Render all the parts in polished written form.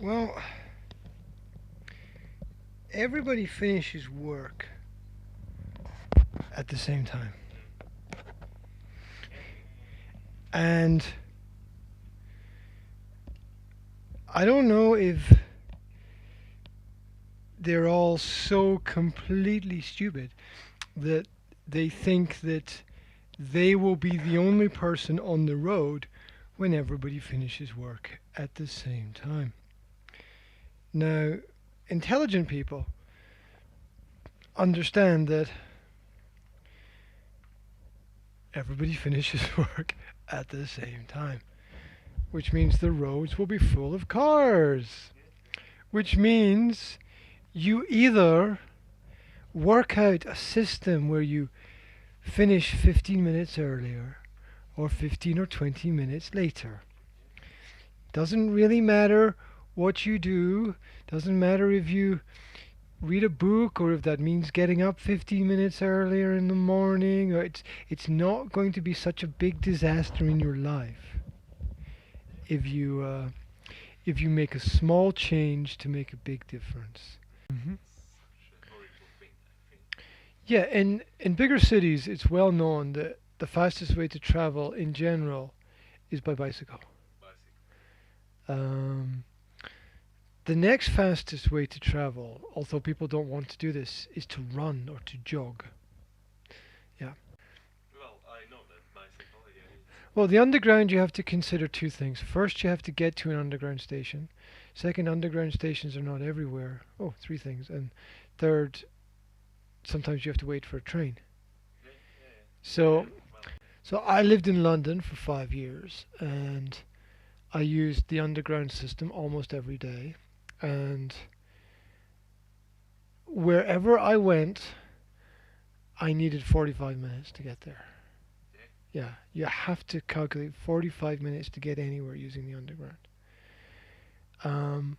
Well, everybody finishes work at the same time. And I don't know if they're all so completely stupid that they think that they will be the only person on the road when everybody finishes work at the same time. Now, intelligent people understand that everybody finishes work at the same time, which means the roads will be full of cars, which means you either work out a system where you finish 15 minutes earlier or 15 or 20 minutes later. Doesn't really matter what you do, doesn't matter if you read a book or if that means getting up 15 minutes earlier in the morning, or it's not going to be such a big disaster in your life if you make a small change to make a big difference. hmm Yeah, in bigger cities, it's well known that the fastest way to travel in general is by bicycle. Um, the next fastest way to travel, although people don't want to do this, is to run or to jog. Yeah. Well, the underground, you have to consider two things. First, you have to get to an underground station. Second, underground stations are not everywhere. Oh, three things. And third, sometimes you have to wait for a train. So, so I lived in London for 5 years, and I used the underground system almost every day. And wherever I went, I needed 45 minutes to get there. Yeah, you have to calculate 45 minutes to get anywhere using the underground. Um,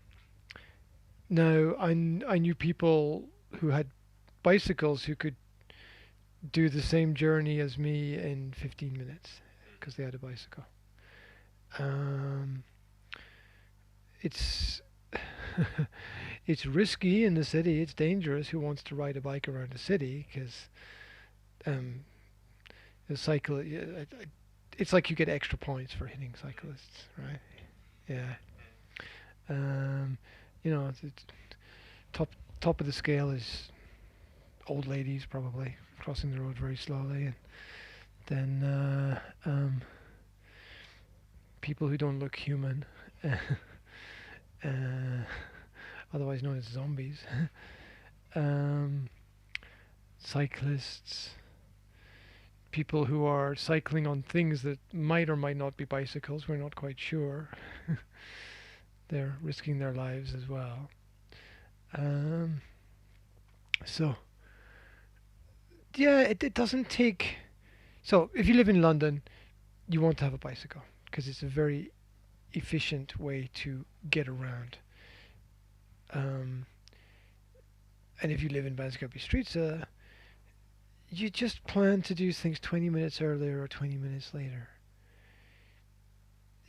Now, I knew people who had bicycles who could do the same journey as me in 15 minutes because they had a bicycle. Um, it's it's risky in the city. It's dangerous. Who wants to ride a bike around the city? Because um, the cycle, it's like you get extra points for hitting cyclists, right? Yeah. Um, it's top top of the scale is old ladies probably crossing the road very slowly, and then people who don't look human, uh, otherwise known as zombies, um, cyclists, people who are cycling on things that might or might not be bicycles. We're not quite sure. They're risking their lives as well. Um, so yeah, it doesn't take. So if you live in London, you want to have a bicycle because it's a very efficient way to get around. Um, and if you live in Banskapi Streets, you just plan to do things 20 minutes earlier or 20 minutes later.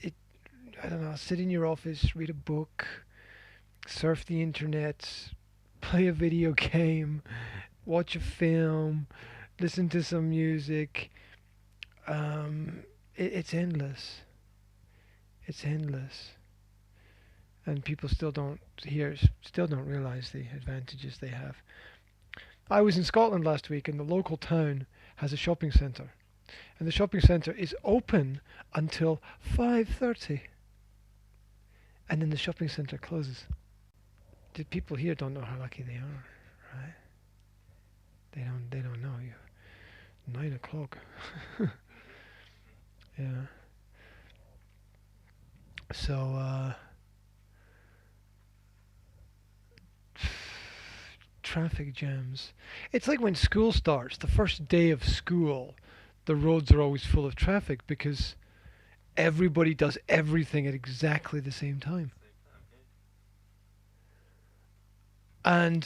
It, I don't know, sit in your office, read a book, surf the internet, play a video game, watch a film, listen to some music. It's endless. It's endless, and people still don't realize the advantages they have. I was in Scotland last week, and the local town has a shopping centre, and the shopping centre is open until 5:30, and then the shopping centre closes. The people here don't know how lucky they are, right? They don't know you. 9 o'clock. Yeah. So traffic jams. It's like when school starts. The first day of school, the roads are always full of traffic because everybody does everything at exactly the same time. And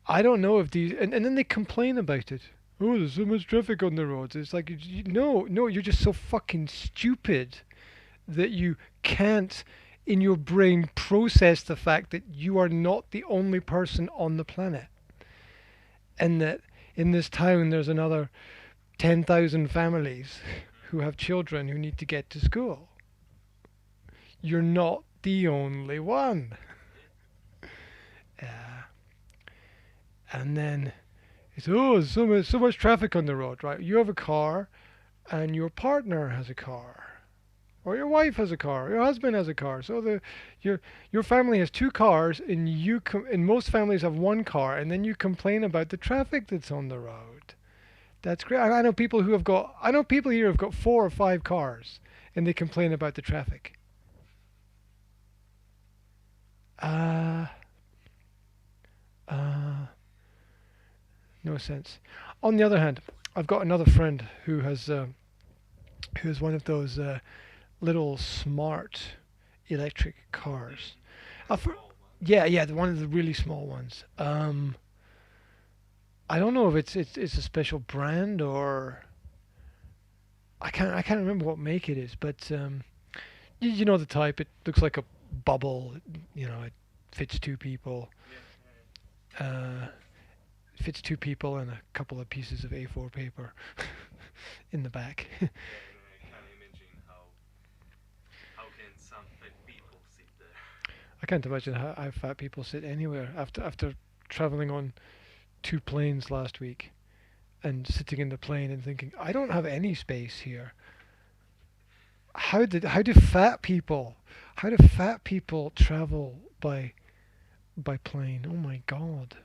I don't know if these, and then they complain about it. Oh, there's so much traffic on the roads. It's like, no, you're just so fucking stupid that you can't in your brain process the fact that you are not the only person on the planet, and that in this town there's another 10,000 families who have children who need to get to school. You're not the only one. Uh, and then it's, oh, so much traffic on the road, right? You have a car, and your partner has a car, or your wife has a car, or your husband has a car. So your family has two cars, and and most families have one car, and then you complain about the traffic that's on the road. That's great. I know people I know people here who've got 4 or 5 cars, and they complain about the traffic. Uh, uh, no sense. On the other hand, I've got another friend who has one of those little smart electric cars. For, yeah, yeah, one of the really small ones. I don't know if it's a special brand, or I can't remember what make it is, but you know the type. It looks like a bubble. You know, it fits two people. Uh, fits two people and a couple of pieces of A4 paper in the back. I can't imagine how fat people sit anywhere after traveling on 2 planes last week and sitting in the plane and thinking, I don't have any space here. How do fat people travel by plane? Oh my God.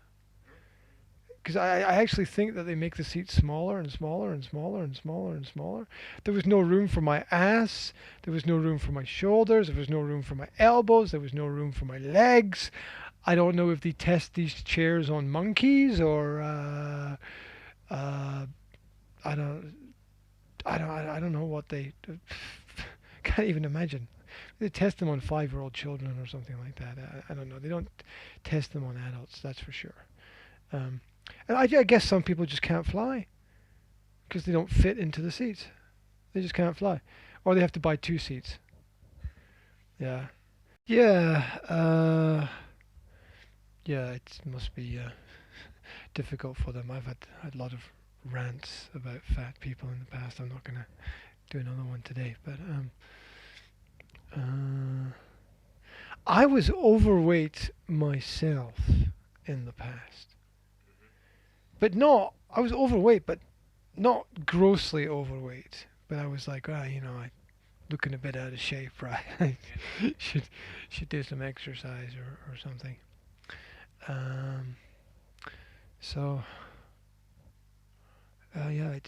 Because I actually think that they make the seats smaller and smaller and smaller and smaller and smaller. There was no room for my ass. There was no room for my shoulders. There was no room for my elbows. There was no room for my legs. I don't know if they test these chairs on monkeys, or uh, I don't I don't know what they can't even imagine. They test them on 5-year-old children or something like that. I don't know. They don't test them on adults, that's for sure. Um, and I guess some people just can't fly because they don't fit into the seats. They just can't fly, or they have to buy 2 seats. Yeah, yeah, yeah. It must be difficult for them. I've had a lot of rants about fat people in the past. I'm not gonna do another one today, but uh, I was overweight myself in the past, but not. I was overweight, but not grossly overweight. But I was like, ah, you know, I looking a bit out of shape, right? should should do some exercise or something. Um, so yeah,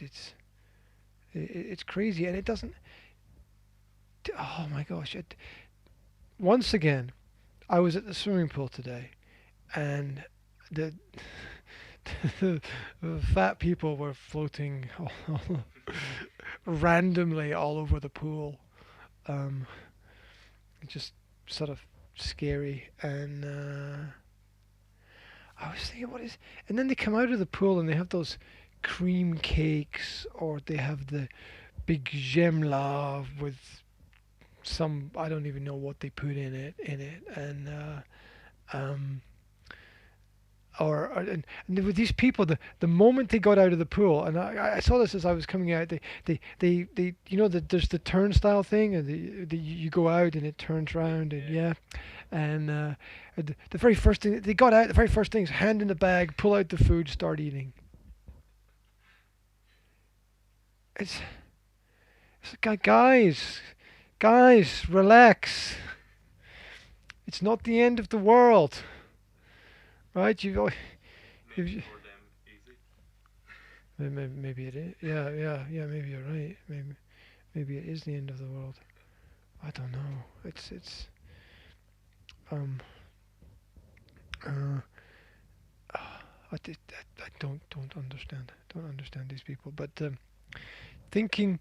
it's crazy, and it doesn't. Oh my gosh! Once again, I was at the swimming pool today, and the the fat people were floating randomly all over the pool. Um, just sort of scary, and I was thinking, what is? And then they come out of the pool and they have those cream cakes, or they have the big gemla with some, I don't even know what they put in it, and um, and there were these people, the moment they got out of the pool, and I saw this as I was coming out, they you know that there's the turnstile thing, and you go out and it turns round, and yeah, and the very first thing they got out, the very first thing is hand in the bag, pull out the food, start eating. It's guys, relax. It's not the end of the world, right? Maybe it is. Yeah. Maybe you're right. Maybe it is the end of the world. I don't know. It's um uh, I don't understand. Don't understand these people. But thinking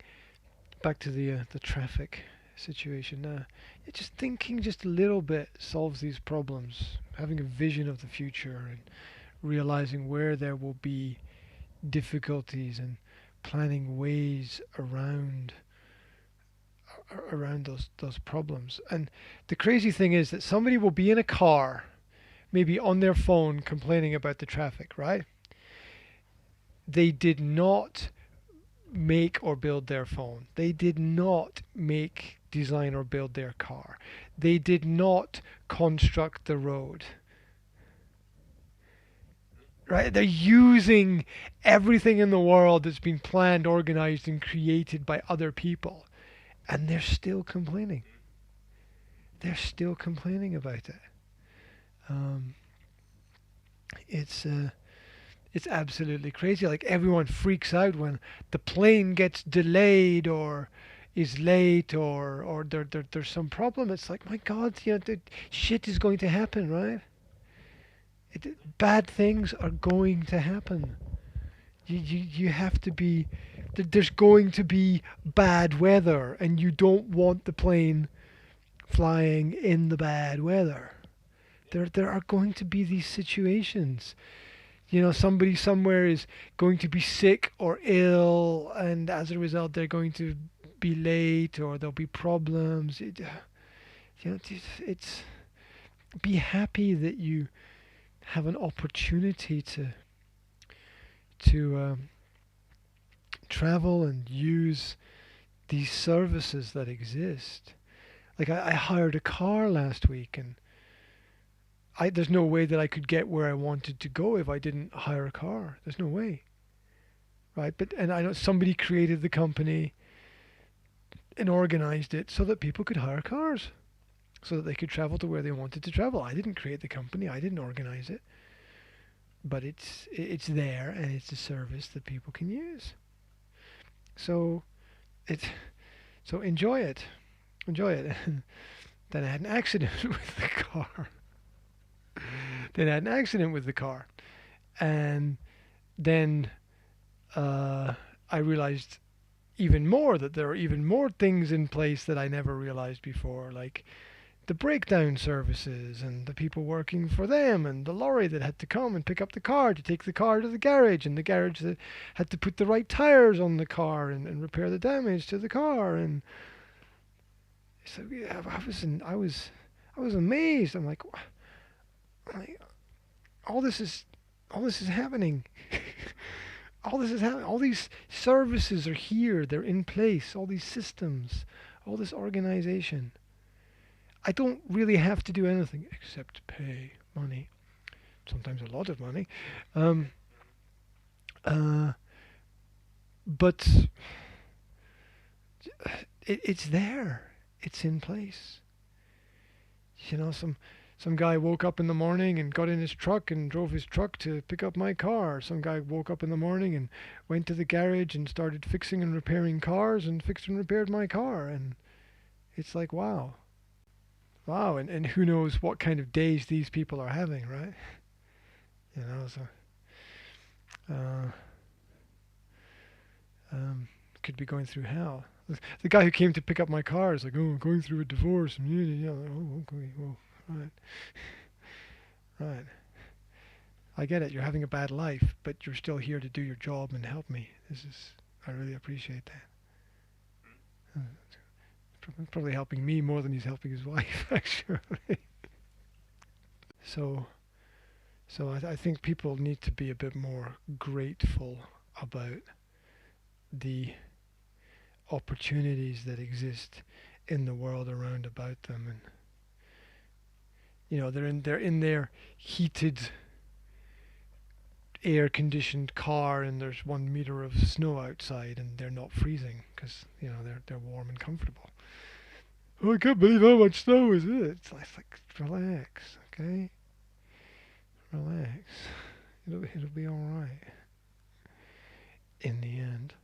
back to the traffic situation, just thinking just a little bit solves these problems. Having a vision of the future and realizing where there will be difficulties and planning ways around those problems. And the crazy thing is that somebody will be in a car, maybe on their phone, complaining about the traffic, right? They did not make or build their phone. They did not make, design, or build their car. They did not construct the road. Right? They're using everything in the world that's been planned, organized, and created by other people, and they're still complaining. They're still complaining about it. Um, it's it's absolutely crazy. Like everyone freaks out when the plane gets delayed or is late or there's some problem. It's like, my God, the shit is going to happen, right? Bad things are going to happen. You have to be. There's going to be bad weather, and you don't want the plane flying in the bad weather. There are going to be these situations. Somebody somewhere is going to be sick or ill, and as a result, they're going to be late, or there'll be problems. It's be happy that you have an opportunity to travel and use these services that exist. Like I hired a car last week, and there's no way that I could get where I wanted to go if I didn't hire a car. There's no way, right? And I know somebody created the company and organized it so that people could hire cars, so that they could travel to where they wanted to travel. I didn't create the company. I didn't organize it, but it's there, and it's a service that people can use. So it so enjoy it, enjoy it. Then I had an accident with the car. Then I had an accident with the car, and then I realized even more that there are even more things in place that I never realized before, like the breakdown services and the people working for them, and the lorry that had to come and pick up the car to take the car to the garage, and the garage that had to put the right tires on the car and repair the damage to the car. And so yeah, I was amazed. I'm like, all this is happening. All this is happening. All these services are here. They're in place. All these systems, all this organization. I don't really have to do anything except pay money. Sometimes a lot of money. But it's there. It's in place. Some guy woke up in the morning and got in his truck and drove his truck to pick up my car. Some guy woke up in the morning and went to the garage and started fixing and repairing cars and fixed and repaired my car. And it's like, wow. Wow, and who knows what kind of days these people are having, right? So uh, could be going through hell. The guy who came to pick up my car is like, oh, I'm going through a divorce. And oh, okay, well, right. Right. I get it. You're having a bad life, but you're still here to do your job and help me. I really appreciate that. Probably helping me more than he's helping his wife, actually. So I think people need to be a bit more grateful about the opportunities that exist in the world around about them, and they're in their heated, air-conditioned car, and there's 1 meter of snow outside, and they're not freezing because they're warm and comfortable. Oh, I can't believe how much snow is it. It's like relax, okay? Relax. It'll be all right in the end.